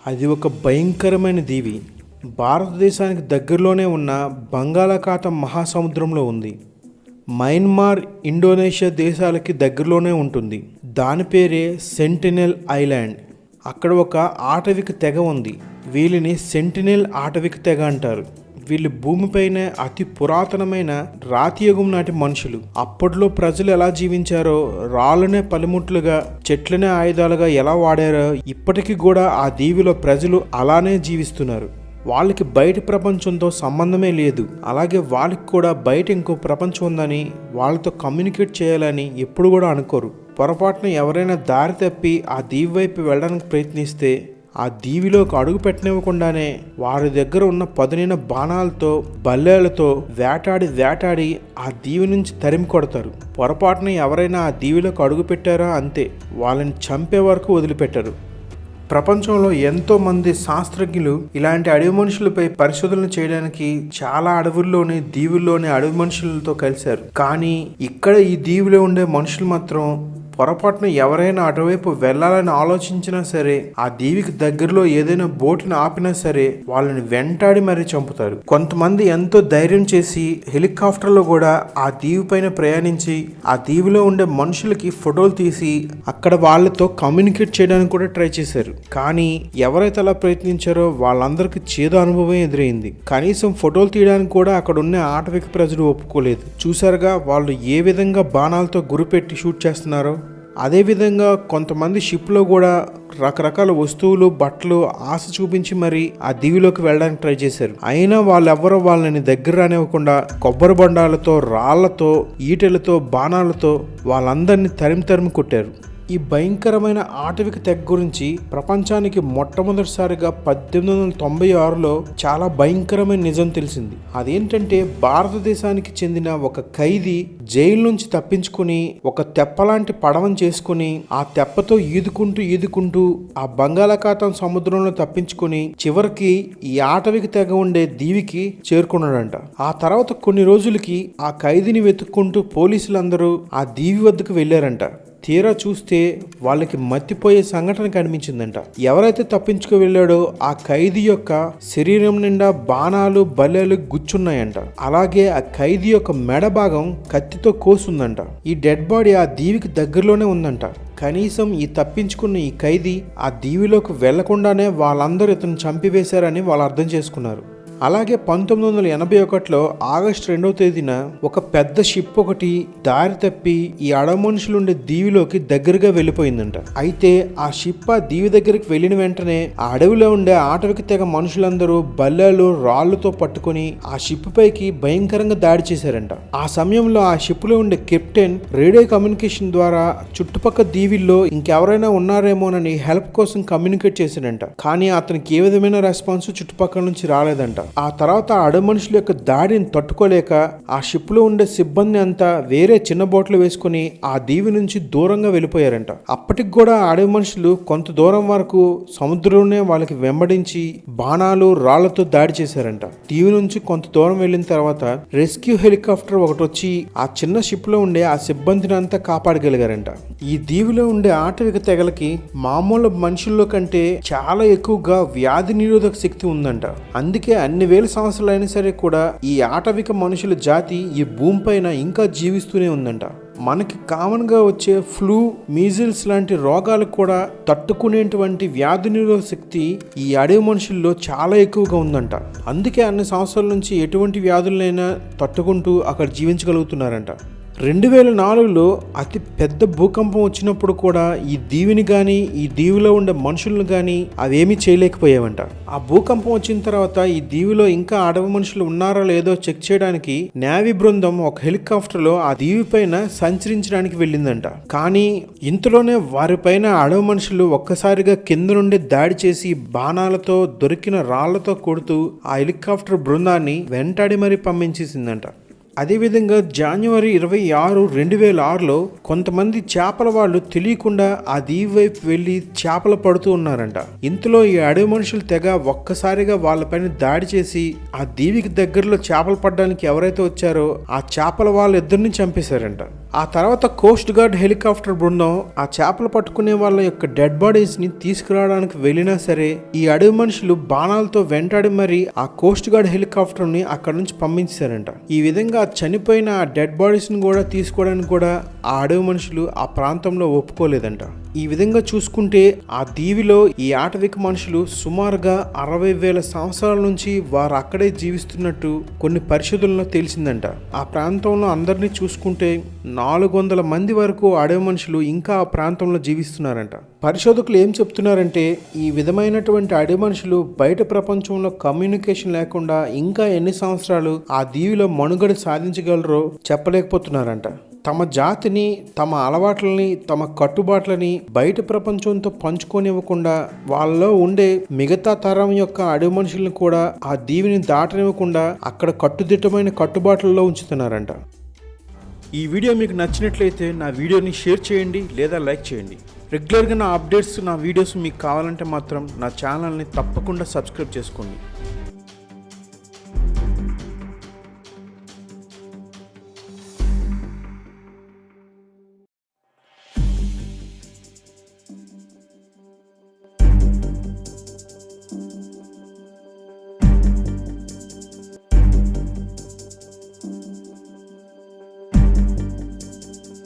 అది ఒక భయంకరమైన దీవి. భారతదేశానికి దగ్గరలోనే ఉన్న బంగాళాఖాతం మహాసముద్రంలో ఉంది. మయన్మార్, ఇండోనేషియా దేశాలకి దగ్గరలోనే ఉంటుంది. దాని పేరే సెంటినెల్ ఐలాండ్. అక్కడ ఒక ఆటవిక తెగ ఉంది. వీళ్ళని సెంటినెల్ ఆటవిక తెగ అంటారు. వీళ్ళు భూమిపైన అతి పురాతనమైన రాతియుగం నాటి మనుషులు. అప్పట్లో ప్రజలు ఎలా జీవించారో, రాళ్ళనే పనిముట్లుగా, చెట్లనే ఆయుధాలుగా ఎలా వాడారో ఇప్పటికీ కూడా ఆ దీవిలో ప్రజలు అలానే జీవిస్తున్నారు. వాళ్ళకి బయట ప్రపంచంతో సంబంధమే లేదు. అలాగే వాళ్ళకి కూడా బయట ఇంకో ప్రపంచం ఉందని, వాళ్ళతో కమ్యూనికేట్ చేయాలని ఎప్పుడు కూడా అనుకోరు. పొరపాటున ఎవరైనా దారి తప్పి ఆ దీవి వైపు వెళ్ళడానికి ప్రయత్నిస్తే ఆ దీవిలోకి అడుగు పెట్టనివ్వకుండానే వారి దగ్గర ఉన్న పదునైన బాణాలతో, బల్లేలతో వేటాడి ఆ దీవి నుంచి తరిమి కొడతారు. పొరపాటున ఎవరైనా ఆ దీవిలోకి అడుగు పెట్టారో అంతే, వాళ్ళని చంపే వరకు వదిలిపెట్టరు. ప్రపంచంలో ఎంతో మంది శాస్త్రజ్ఞులు ఇలాంటి అడవి మనుషులపై పరిశోధనలు చేయడానికి చాలా అడవుల్లోని, దీవుల్లోని అడవి మనుషులతో కలిశారు. కానీ ఇక్కడ ఈ దీవిలో ఉండే మనుషులు మాత్రం పొరపాటున ఎవరైనా అటువైపు వెళ్ళాలని ఆలోచించినా సరే, ఆ దీవికి దగ్గరలో ఏదైనా బోటుని ఆపినా సరే వాళ్ళని వెంటాడి మరీ చంపుతారు. కొంతమంది ఎంతో ధైర్యం చేసి హెలికాప్టర్లో కూడా ఆ దీవి పైన ప్రయాణించి ఆ దీవిలో ఉండే మనుషులకి ఫోటోలు తీసి అక్కడ వాళ్ళతో కమ్యూనికేట్ చేయడానికి కూడా ట్రై చేశారు. కానీ ఎవరైతే అలా ప్రయత్నించారో వాళ్ళందరికీ చేదు అనుభవం ఎదురైంది. కనీసం ఫోటోలు తీయడానికి కూడా అక్కడ ఉన్న ఆటవిక ప్రజలు ఒప్పుకోలేదు. చూసారుగా వాళ్ళు ఏ విధంగా బాణాలతో గురిపెట్టి షూట్ చేస్తున్నారో. అదేవిధంగా కొంతమంది షిప్లో కూడా రకరకాల వస్తువులు, బట్టలు ఆశ చూపించి మరి ఆ దీవిలోకి వెళ్ళడానికి ట్రై చేశారు. అయినా వాళ్ళెవ్వరూ వాళ్ళని దగ్గర రానివ్వకుండా కొబ్బరి బొండాలతో, రాళ్లతో, ఈటెలతో, బాణాలతో వాళ్ళందరినీ తరిమి కొట్టారు. ఈ భయంకరమైన ఆటవిక తెగ గురించి ప్రపంచానికి మొట్టమొదటిసారిగా 1896లో చాలా భయంకరమైన నిజం తెలిసింది. అదేంటంటే భారతదేశానికి చెందిన ఒక ఖైదీ జైలు నుంచి తప్పించుకుని ఒక తెప్పలాంటి పడవను చేసుకుని ఆ తెప్పతో ఈదుకుంటూ ఆ బంగాళాఖాతం సముద్రంలో తప్పించుకుని చివరికి ఈ ఆటవిక తెగ ఉండే దీవికి చేరుకున్నాడంట. ఆ తర్వాత కొన్ని రోజులకి ఆ ఖైదీని వెతుక్కుంటూ పోలీసులందరూ ఆ దీవి వద్దకు వెళ్ళారంట. తీరా చూస్తే వాళ్ళకి మత్తిపోయే సంఘటన కనిపించిందంట. ఎవరైతే తప్పించుకు వెళ్ళాడో ఆ ఖైదీ యొక్క శరీరం నిండా బాణాలు, బల్లెలు గుచ్చున్నాయంట. అలాగే ఆ ఖైదీ యొక్క మెడ భాగం కత్తితో కోసుందంట. ఈ డెడ్ బాడీ ఆ దీవికి దగ్గరలోనే ఉందంట. కనీసం ఈ తప్పించుకున్న ఈ ఖైదీ ఆ దీవిలోకి వెళ్లకుండానే వాళ్ళందరూ ఇతను చంపివేశారని వాళ్ళు అర్థం చేసుకున్నారు. అలాగే 1981లో ఆగస్టు 2వ తేదీన ఒక పెద్ద షిప్ ఒకటి దారి తప్పి ఈ అడవి మనుషులుండే దీవిలోకి దగ్గరగా వెళ్ళిపోయిందంట. అయితే ఆ షిప్ ఆ దీవి దగ్గరికి వెళ్ళిన వెంటనే ఆ అడవిలో ఉండే ఆటవిక తెగ మనుషులందరూ బల్లెలు, రాళ్లతో పట్టుకుని ఆ షిప్ పైకి భయంకరంగా దాడి చేశారంట. ఆ సమయంలో ఆ షిప్ లో ఉండే కెప్టెన్ రేడియో కమ్యూనికేషన్ ద్వారా చుట్టుపక్కల దీవిల్లో ఇంకెవరైనా ఉన్నారేమోనని హెల్ప్ కోసం కమ్యూనికేట్ చేశాడంట. కానీ అతనికి ఏ విధమైన రెస్పాన్స్ చుట్టుపక్కల నుంచి రాలేదంట. ఆ తర్వాత అడవి మనుషుల యొక్క దాడిని తట్టుకోలేక ఆ షిప్ లో ఉండే సిబ్బంది అంతా వేరే చిన్న బోట్లు వేసుకుని ఆ దీవి నుంచి దూరంగా వెళ్ళిపోయారంట. అప్పటికి కూడా అడవి మనుషులు కొంత దూరం వరకు సముద్రంలోనే వాళ్ళకి వెంబడించి బాణాలు, రాళ్లతో దాడి చేశారంట. దీవి నుంచి కొంత దూరం వెళ్ళిన తర్వాత రెస్క్యూ హెలికాప్టర్ ఒకటి వచ్చి ఆ చిన్న షిప్ లో ఉండే ఆ సిబ్బందిని అంతా కాపాడగలిగారంట. ఈ దీవిలో ఉండే ఆటవిక తెగలకి మామూలు మనుషుల్లో కంటే చాలా ఎక్కువగా వ్యాధి నిరోధక శక్తి ఉందంట. అందుకే అన్ని వేల సంవత్సరాలైనా సరే కూడా ఈ ఆటవిక మనుషుల జాతి ఈ భూమి పైన ఇంకా జీవిస్తూనే ఉందంట. మనకి కామన్ గా వచ్చే ఫ్లూ, మీజిల్స్ లాంటి రోగాలకు కూడా తట్టుకునేటువంటి వ్యాధి నిరోధక శక్తి ఈ అడవి మనుషుల్లో చాలా ఎక్కువగా ఉందంట. అందుకే అన్ని సంవత్సరాల నుంచి ఎటువంటి వ్యాధులైనా తట్టుకుంటూ అక్కడ జీవించగలుగుతున్నారంట. 2004లో అతి పెద్ద భూకంపం వచ్చినప్పుడు కూడా ఈ దీవిని కానీ, ఈ దీవిలో ఉండే మనుషులను కానీ అవేమీ చేయలేకపోయావంట. ఆ భూకంపం వచ్చిన తర్వాత ఈ దీవిలో ఇంకా అడవి మనుషులు ఉన్నారా లేదో చెక్ చేయడానికి నేవీ బృందం ఒక హెలికాప్టర్లో ఆ దీవి పైన సంచరించడానికి వెళ్ళిందంట. కానీ ఇంతలోనే వారిపైన అడవి మనుషులు ఒక్కసారిగా కింద నుండి దాడి చేసి బాణాలతో, దొరికిన రాళ్లతో కొడుతూ ఆ హెలికాప్టర్ బృందాన్ని వెంటాడి మరీ పంపించేసిందంట. అదేవిధంగా జనవరి 26, 2006లో కొంతమంది చేపల వాళ్ళు తెలియకుండా ఆ దీవి వైపు వెళ్ళి చేపలు పడుతూ ఉన్నారంట. ఇంతలో ఈ అడవి మనుషులు తెగ ఒక్కసారిగా వాళ్ళపైన దాడి చేసి ఆ దీవికి దగ్గరలో చేపలు పడడానికి ఎవరైతే వచ్చారో ఆ చేపల వాళ్ళిద్దరిని చంపేశారంట. ఆ తర్వాత కోస్ట్ గార్డ్ హెలికాప్టర్ బృందం ఆ చేపలు పట్టుకునే వాళ్ళ యొక్క డెడ్ బాడీస్ ని తీసుకురావడానికి వెళ్ళినా సరే ఈ అడవి మనుషులు బాణాలతో వెంటాడి మరి ఆ కోస్ట్ గార్డ్ హెలికాప్టర్ ని అక్కడ నుంచి పంపించారంట. ఈ విధంగా చనిపోయిన ఆ డెడ్ బాడీస్ ని కూడా తీసుకోవడానికి కూడా ఆ అడవి మనుషులు ఆ ప్రాంతంలో ఒప్పుకోలేదంట. ఈ విధంగా చూసుకుంటే ఆ దీవిలో ఈ ఆటవిక మనుషులు సుమారుగా 60,000 సంవత్సరాల నుంచి వారు అక్కడే జీవిస్తున్నట్టు కొన్ని పరిశోధనలో తెలిసిందంట. ఆ ప్రాంతంలో అందరినీ చూసుకుంటే 400 మంది వరకు అడవి మనుషులు ఇంకా ఆ ప్రాంతంలో జీవిస్తున్నారంట. పరిశోధకులు ఏం చెప్తున్నారంటే ఈ విధమైనటువంటి అడవి మనుషులు బయట ప్రపంచంలో కమ్యూనికేషన్ లేకుండా ఇంకా ఎన్ని సంవత్సరాలు ఆ దీవిలో మనుగడ సాధించగలరో చెప్పలేకపోతున్నారంట. తమ జాతిని, తమ అలవాట్లని, తమ కట్టుబాట్లని బయట ప్రపంచంతో పంచుకోనివ్వకుండా వాళ్ళలో ఉండే మిగతా తరం యొక్క అడవి మనుషులను కూడా ఆ దీవిని దాటనివ్వకుండా అక్కడ కట్టుదిట్టమైన కట్టుబాట్లలో ఉంచుతున్నారంట. ఈ వీడియో మీకు నచ్చినట్లయితే నా వీడియోని షేర్ చేయండి లేదా లైక్ చేయండి. రెగ్యులర్గా నా అప్డేట్స్, నా వీడియోస్ మీకు కావాలంటే మాత్రం నా ఛానల్ని తప్పకుండా సబ్స్క్రైబ్ చేసుకోండి.